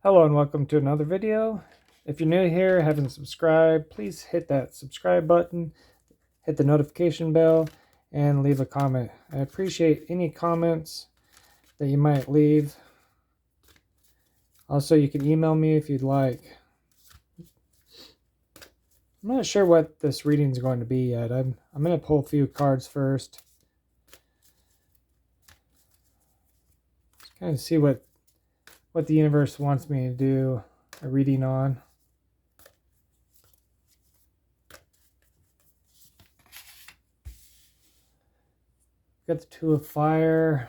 Hello and welcome to another video. If you're new here, haven't subscribed, please hit that subscribe button, hit the notification bell, and leave a comment. I appreciate any comments that you might leave. Also, you can email me if you'd like. I'm not sure what this reading is going to be yet. I'm going to pull a few cards first. Just kind of see what the universe wants me to do a reading on. Got the Two of Fire.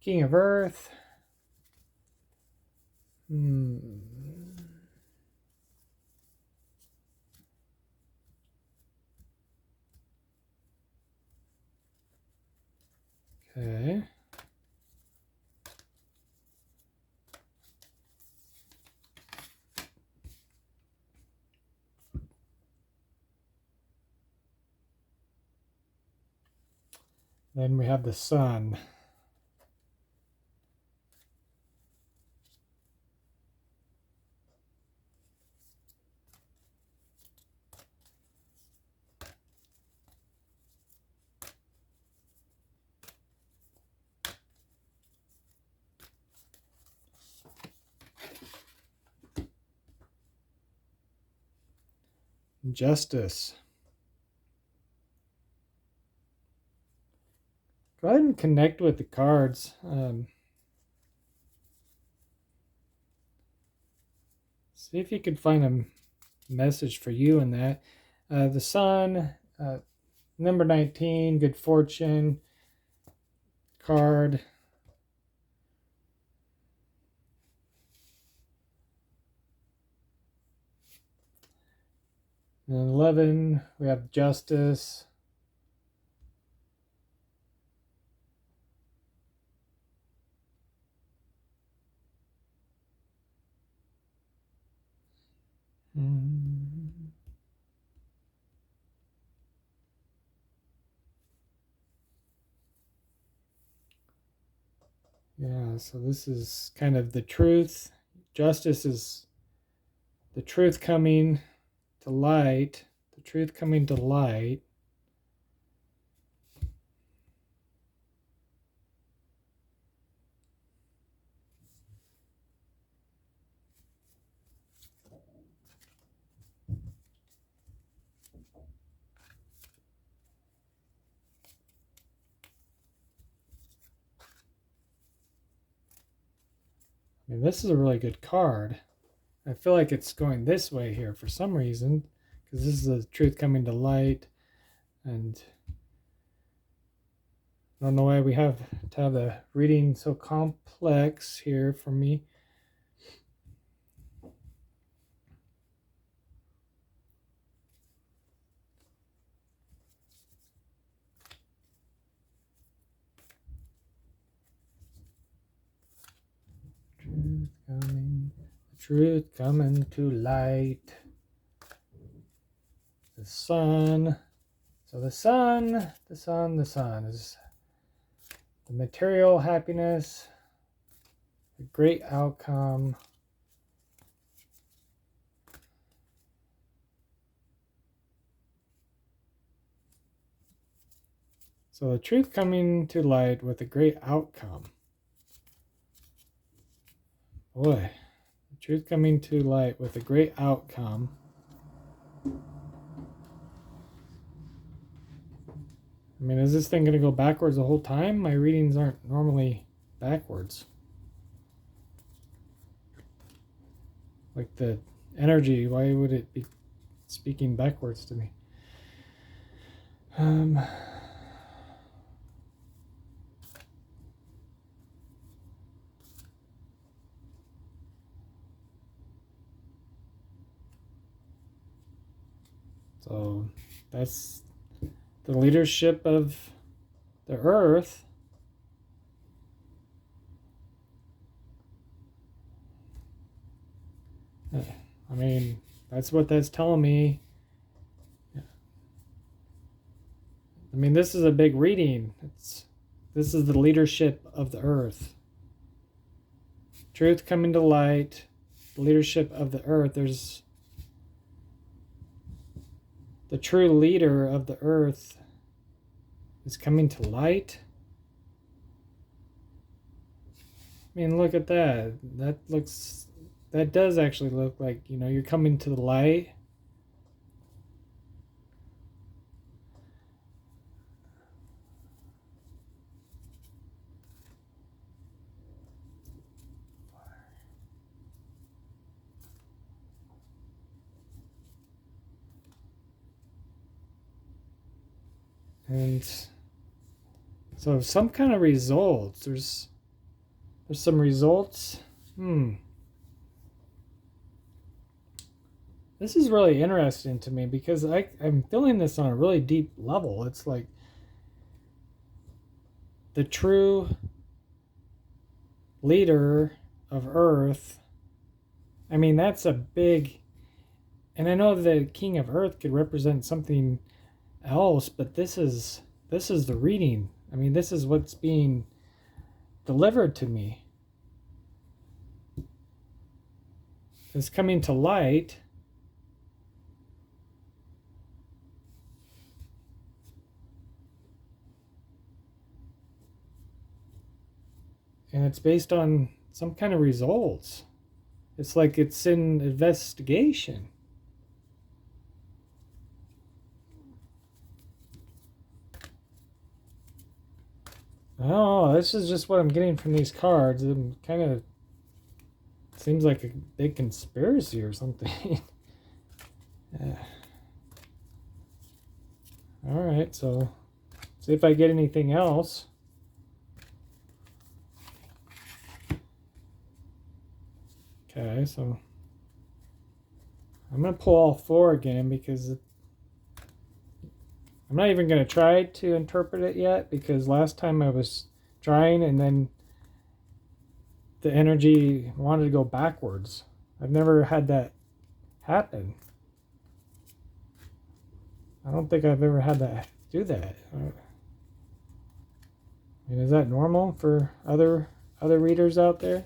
King of Earth. Okay. Then we have the Sun. Justice. Go ahead and connect with the cards. See if you can find a message for you in that. The Sun, number 19, good fortune card. And 11, we have justice. Yeah, so this is kind of the truth. Justice is the truth coming to light. The truth coming to light. I mean, this is a really good card. I feel like it's going this way here for some reason, because this is the truth coming to light, and I don't know why we have to have the reading so complex here for me. Truth coming to light. The Sun. So the Sun is the material happiness, the great outcome. So the truth coming to light with a great outcome. Boy, the truth coming to light with a great outcome. I mean, is this thing going to go backwards the whole time? My readings aren't normally backwards. Like the energy, why would it be speaking backwards to me? So that's the leadership of the earth. I mean, that's what that's telling me. I mean, this is a big reading. This is the leadership of the earth. Truth coming to light, the leadership of the earth. There's the true leader of the earth is coming to light. I mean, look at that. That does actually look like, you're coming to the light. And so some kind of results. There's some results. This is really interesting to me because I'm feeling this on a really deep level. It's like the true leader of Earth. I mean, that's a big... And I know the King of Earth could represent something else, but this is the reading. I mean, this is what's being delivered to me. It's coming to light. And it's based on some kind of results. It's like it's in investigation. Oh, this is just what I'm getting from these cards. It kind of seems like a big conspiracy or something. All right, so see if I get anything else. Okay, so I'm going to pull all four again because I'm not even going to try to interpret it yet, because last time I was trying and then the energy wanted to go backwards. I've never had that happen. I don't think I've ever had that do that. I mean, is that normal for other readers out there?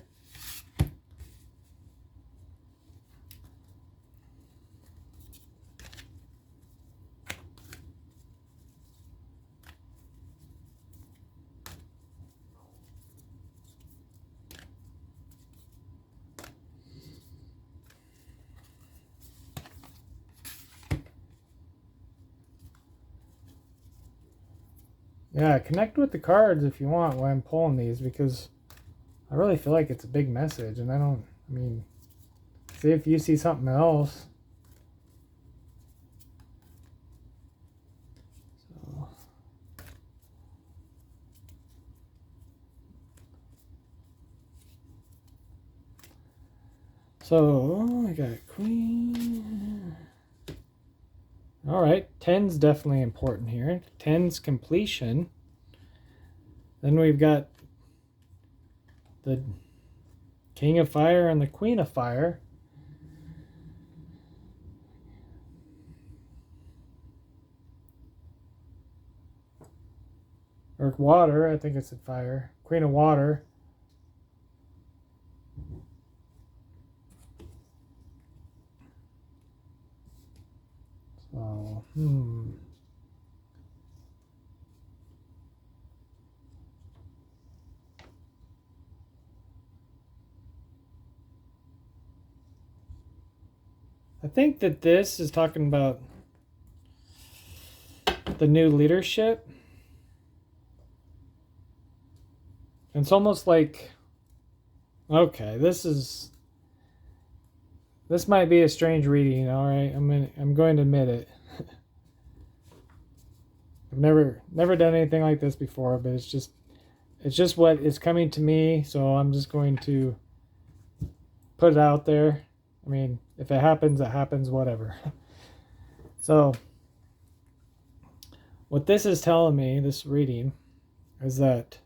Yeah, connect with the cards if you want while I'm pulling these, because I really feel like it's a big message, and I mean, see if you see something else. So I got Queen. All right, 10's definitely important here. 10's completion. Then we've got the King of Fire and the Queen of Fire. Or water, I think it's a fire. Queen of Water. So, I think that this is talking about the new leadership. It's almost like, okay, this might be a strange reading, all right? I'm going to admit it. I've never done anything like this before, but it's just what is coming to me, so I'm just going to put it out there. I mean, if it happens, it happens, whatever. So, what this is telling me, this reading, is that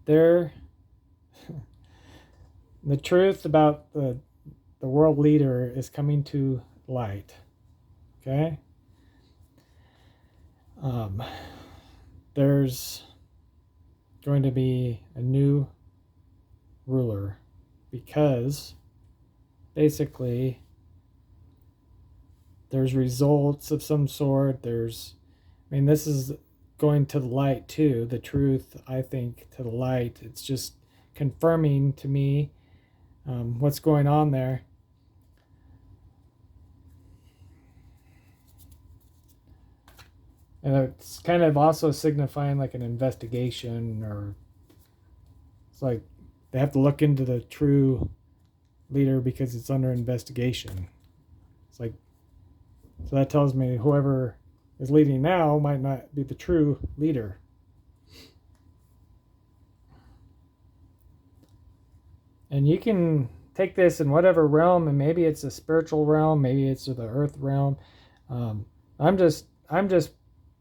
the truth about the the world leader is coming to light. Okay? There's going to be a new ruler because basically there's results of some sort. This is going to the light too, the truth, I think, to the light. It's just confirming to me what's going on there. And it's kind of also signifying like an investigation, or it's like they have to look into the true leader because it's under investigation. It's like, so that tells me whoever is leading now might not be the true leader. And you can take this in whatever realm, and maybe it's a spiritual realm, maybe it's the earth realm. I'm just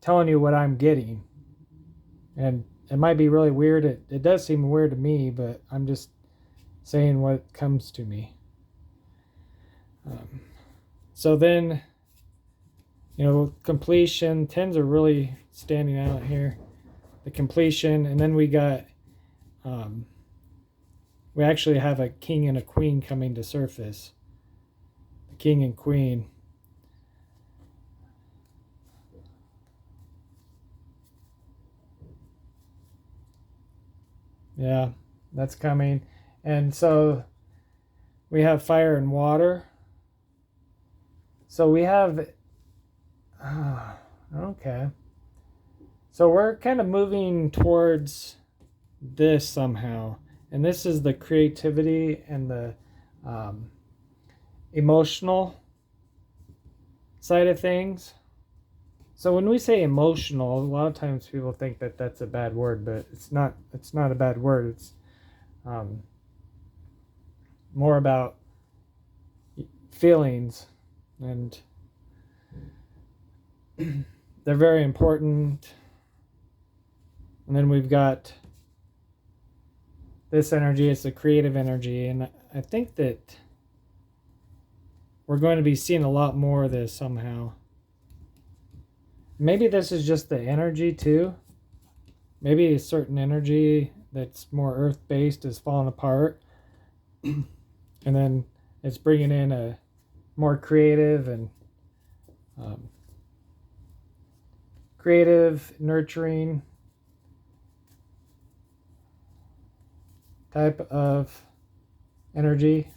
telling you what I'm getting, and it might be really weird. It does seem weird to me, but I'm just saying what comes to me. So then, completion, 10s are really standing out here. The completion, and then we got, we actually have a king and a queen coming to surface. The king and queen. Yeah, that's coming. And so we have fire and water. So we have, okay. So we're kind of moving towards this somehow. And this is the creativity and the emotional side of things. So when we say emotional, a lot of times people think that that's a bad word, but it's not. It's not a bad word. It's more about feelings, and they're very important. And then we've got this energy. It's the creative energy, and I think that we're going to be seeing a lot more of this somehow. Maybe this is just the energy too. Maybe a certain energy that's more earth-based is falling apart. And then it's bringing in a more creative and nurturing type of energy.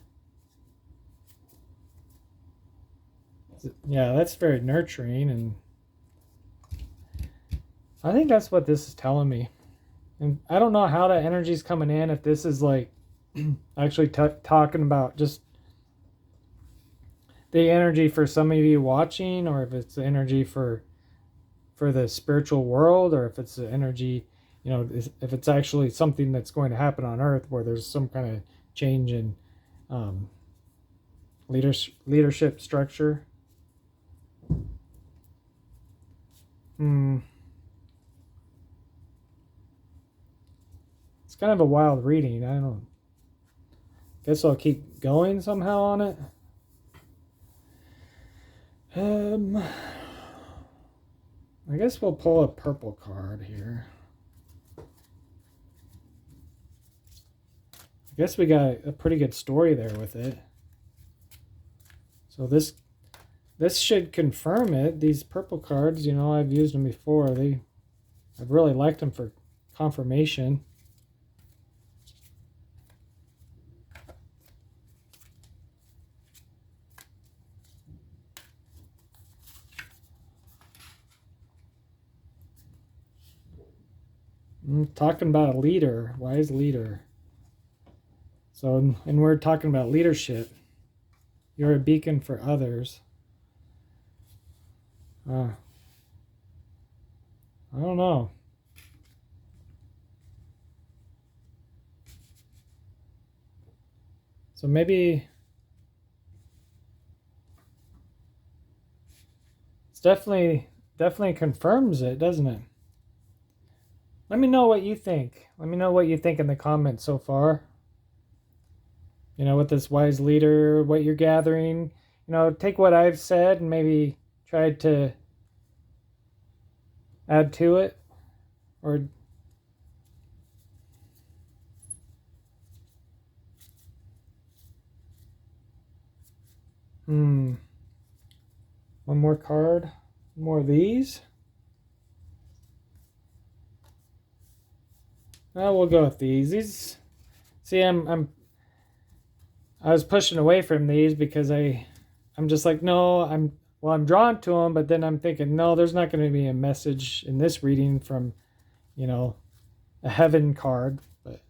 Yeah, that's very nurturing, and I think that's what this is telling me. And I don't know how that energy is coming in, if this is like actually talking about just the energy for some of you watching, or if it's the energy for the spiritual world, or if it's the energy, if it's actually something that's going to happen on Earth where there's some kind of change in leadership structure. It's kind of a wild reading. I don't guess I'll keep going somehow on it. I guess we'll pull a purple card here. I guess we got a pretty good story there with it. So this should confirm it. These purple cards, I've used them before. I've really liked them for confirmation. I'm talking about a leader, wise leader. So, and we're talking about leadership. You're a beacon for others. I don't know. So maybe it's definitely confirms it, doesn't it? Let me know what you think. Let me know what you think in the comments so far. you know, with this wise leader, what you're gathering. You know, take what I've said and maybe try to add to it, or one more card, more of these. We'll go with these. These, see, I was pushing away from these because I'm just like, no, I'm drawn to them, but then I'm thinking, no, there's not going to be a message in this reading from, you know, a heaven card. But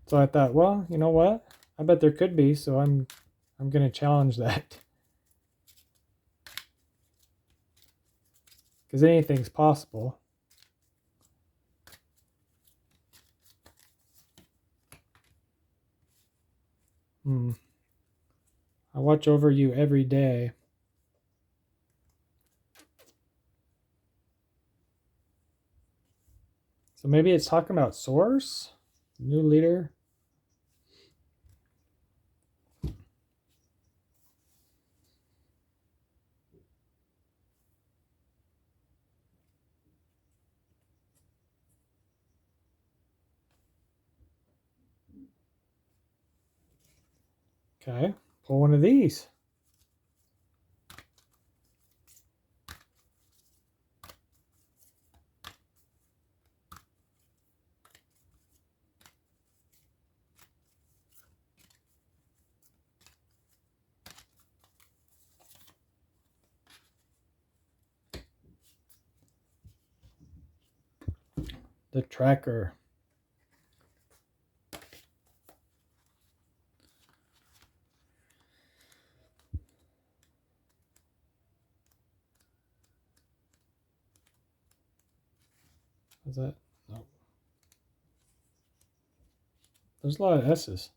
so I thought, well, you know what? I bet there could be, so I'm going to challenge that. Because anything's possible. I watch over you every day. So maybe it's talking about source, new leader. Okay, pull one of these. The tracker. Is that? No. There's a lot of S's.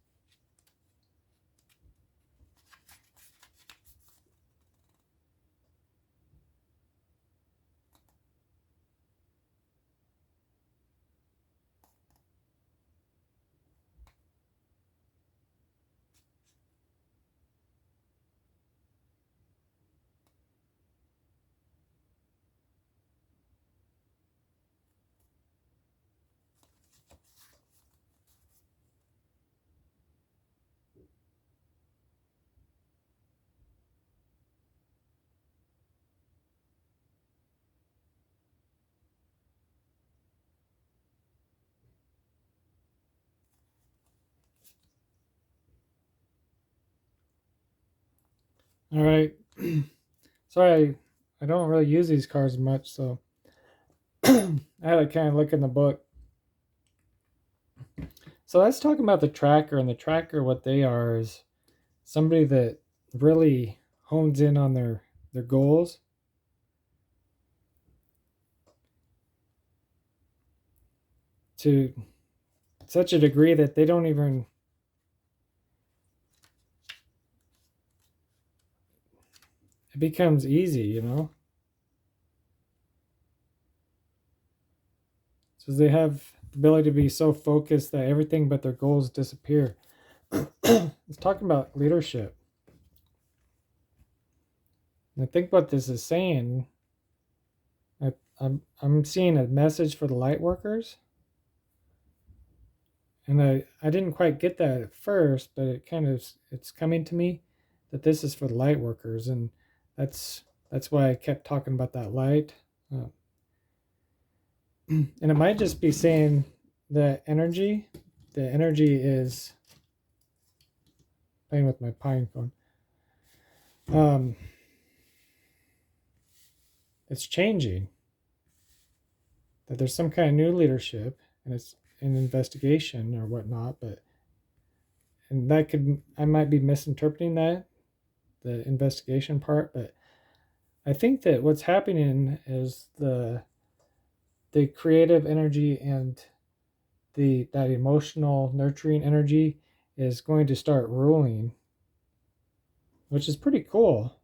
All right. Sorry, I don't really use these cards much, so I had to kind of look in the book. So let's talk about the tracker. And the tracker, what they are is somebody that really hones in on their goals. To such a degree that they don't even it becomes easy, you know. So they have the ability to be so focused that everything but their goals disappear. It's talking about leadership. And I think what this is saying, I'm seeing a message for the light workers. And I didn't quite get that at first, but it's coming to me that this is for the light workers, and that's why I kept talking about that light. And it might just be saying the energy is playing with my pine cone. It's changing. That there's some kind of new leadership, and it's an investigation or whatnot. But and that could I might be misinterpreting that, the investigation part. But I think that what's happening is the creative energy and that emotional nurturing energy is going to start ruling, which is pretty cool.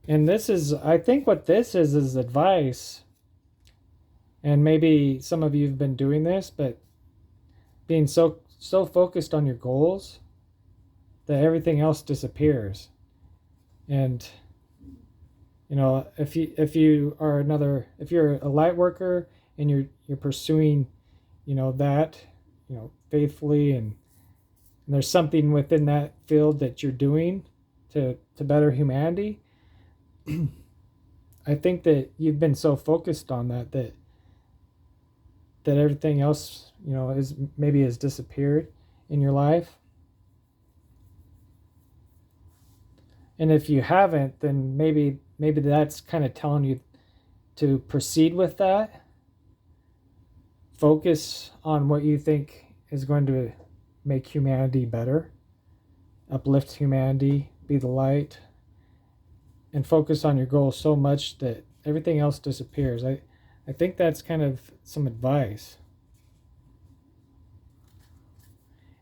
And this is, I think what this is advice And maybe some of you have been doing this, but being so focused on your goals that everything else disappears. And you know, if you're a light worker and you're pursuing, you know, that, you know, faithfully, and there's something within that field that you're doing to better humanity, I think that you've been so focused on that everything else, you know, is maybe has disappeared in your life. And if you haven't, then maybe that's kind of telling you to proceed with that. Focus on what you think is going to make humanity better, uplift humanity, be the light, and focus on your goal so much that everything else disappears. I think that's kind of some advice.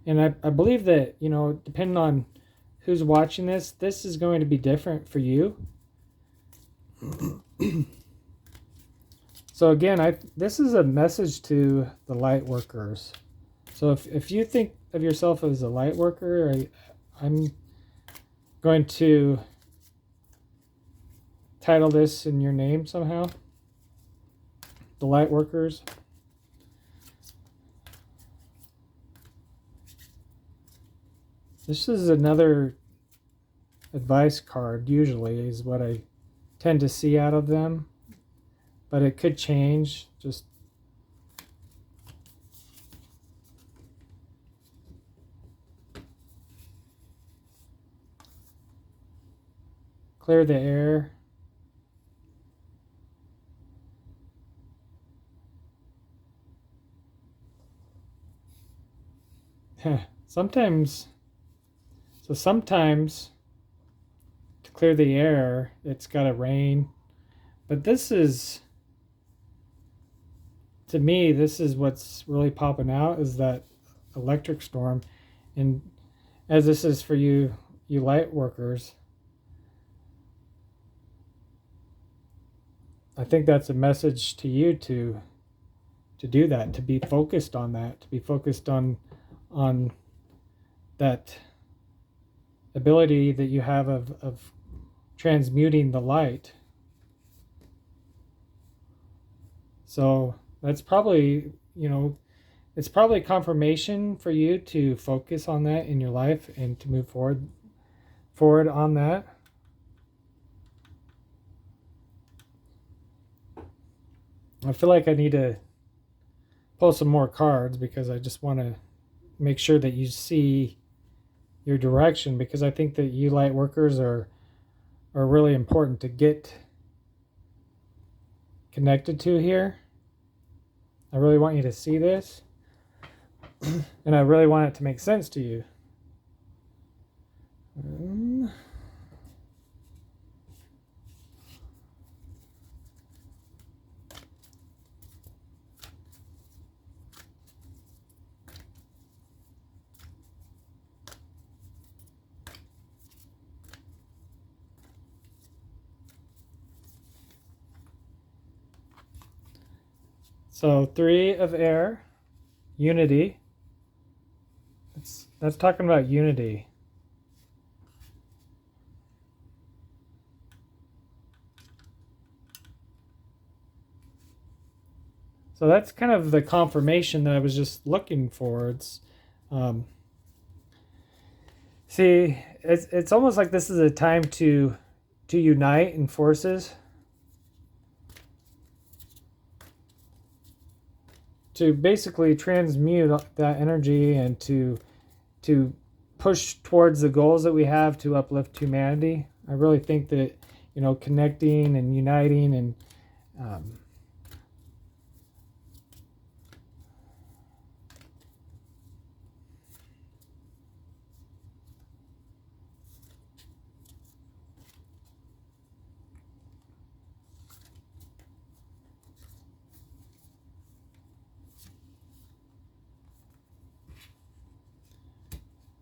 And I believe that, you know, depending on who's watching this, this is going to be different for you. So again, this is a message to the light workers. So if you think of yourself as a light worker, I'm going to title this in your name somehow. The light workers. This is another advice card, usually, is what I tend to see out of them. But it could change. Just clear the air. Sometimes to clear the air, it's got to rain. But this is, to me, this is what's really popping out, is that electric storm. And as this is for you light workers, I think that's a message to you to do that, to be focused on that, to be focused on that ability that you have of transmuting the light. So that's probably, you know, it's probably confirmation for you to focus on that in your life and to move forward on that. I feel like I need to pull some more cards because I just want to make sure that you see your direction, because I think that you light workers are really important to get connected to here. I really want you to see this, and I really want it to make sense to you. So 3 of air, unity. That's talking about unity. So that's kind of the confirmation that I was just looking for. It's see, it's almost like this is a time to unite in forces, to basically transmute that energy and to push towards the goals that we have to uplift humanity. I really think that, you know, connecting and uniting and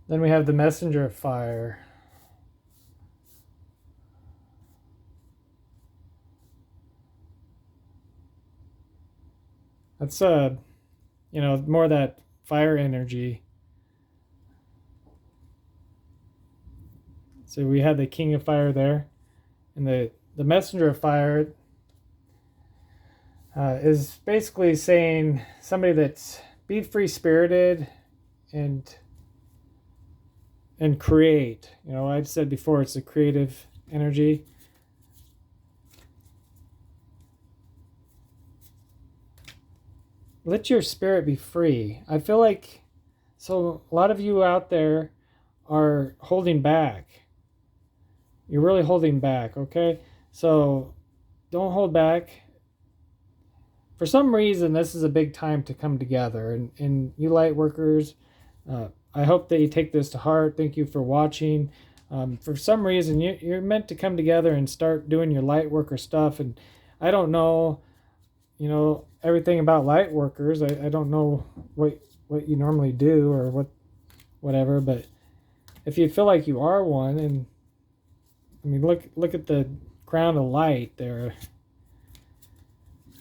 then we have the messenger of fire. That's you know, more of that fire energy. So we had the King of Fire there, and the Messenger of Fire is basically saying somebody that's be free spirited and create. You know, I've said before, it's a creative energy. Let your spirit be free. I feel like, so a lot of you out there are holding back. You're really holding back, okay? So don't hold back. For some reason, this is a big time to come together. And you light workers, I hope that you take this to heart. Thank you for watching. For some reason, you're meant to come together and start doing your light worker stuff. And I don't know, you know, everything about light workers. I don't know what you normally do or whatever. But if you feel like you are one, and I mean, look at the crown of light there.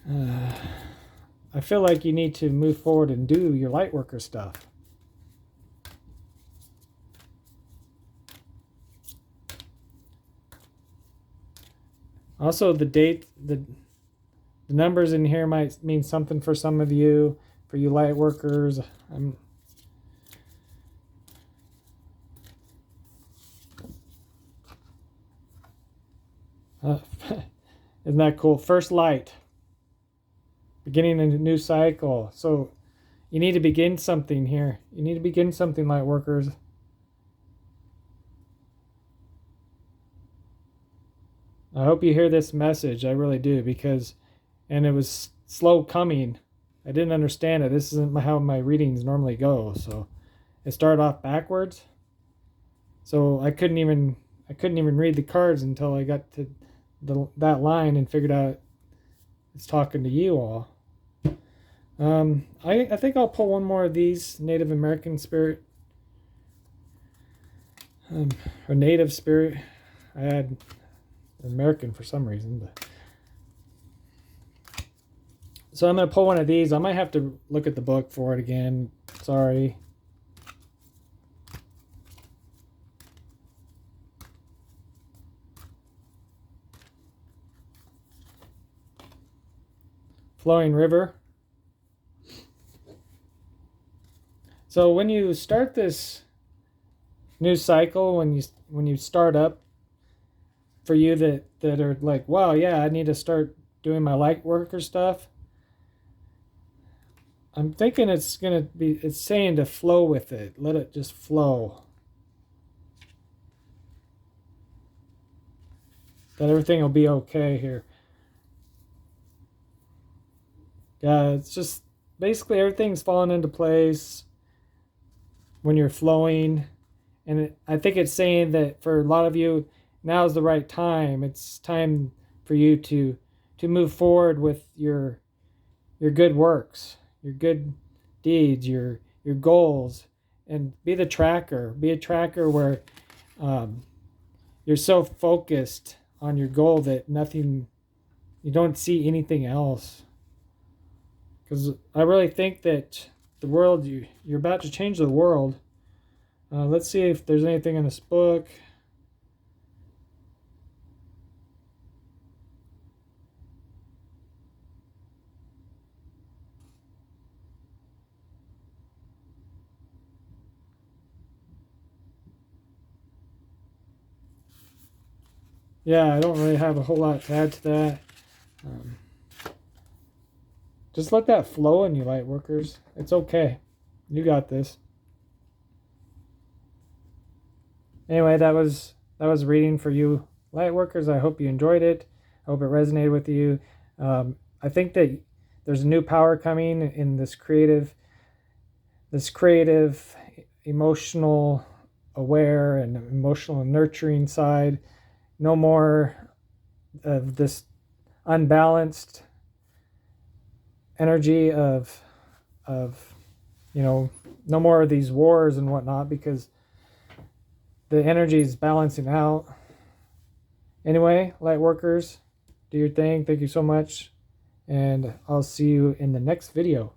I feel like you need to move forward and do your light worker stuff. Also, the numbers in here might mean something for some of you, for you light workers. Isn't that cool? First light. Beginning a new cycle. So you need to begin something here. You need to begin something, light workers. I hope you hear this message. I really do, because, and it was slow coming. I didn't understand it. This isn't how my readings normally go. So it started off backwards. So I couldn't even read the cards until I got to that line and figured out it's talking to you all. I think I'll pull one more of these Native American spirit, or Native spirit. I had American for some reason, but so I'm gonna pull one of these. I might have to look at the book for it again. Sorry. Flowing river. So when you start this new cycle, when you start up, for you that are like, wow, yeah, I need to start doing my light worker stuff, I'm thinking it's saying to flow with it. Let it just flow. That everything will be okay here. Yeah, it's just basically everything's falling into place when you're flowing. And I think it's saying that for a lot of you, now is the right time. It's time for you to move forward with your good works, your good deeds, your goals, and be the tracker. Be a tracker where you're so focused on your goal that you don't see anything else. Because I really think that the world, you're about to change the world. Let's see if there's anything in this book. Yeah, I don't really have a whole lot to add to that. Just let that flow in you, light workers. It's okay. You got this. Anyway, that was reading for you light workers. I hope you enjoyed it. I hope it resonated with you. I think that there's a new power coming in this creative, emotional aware and emotional and nurturing side. No more of this unbalanced energy of you know, no more of these wars and whatnot, because the energy is balancing out. Anyway, light workers, do your thing. Thank you so much. and I'll see you in the next video.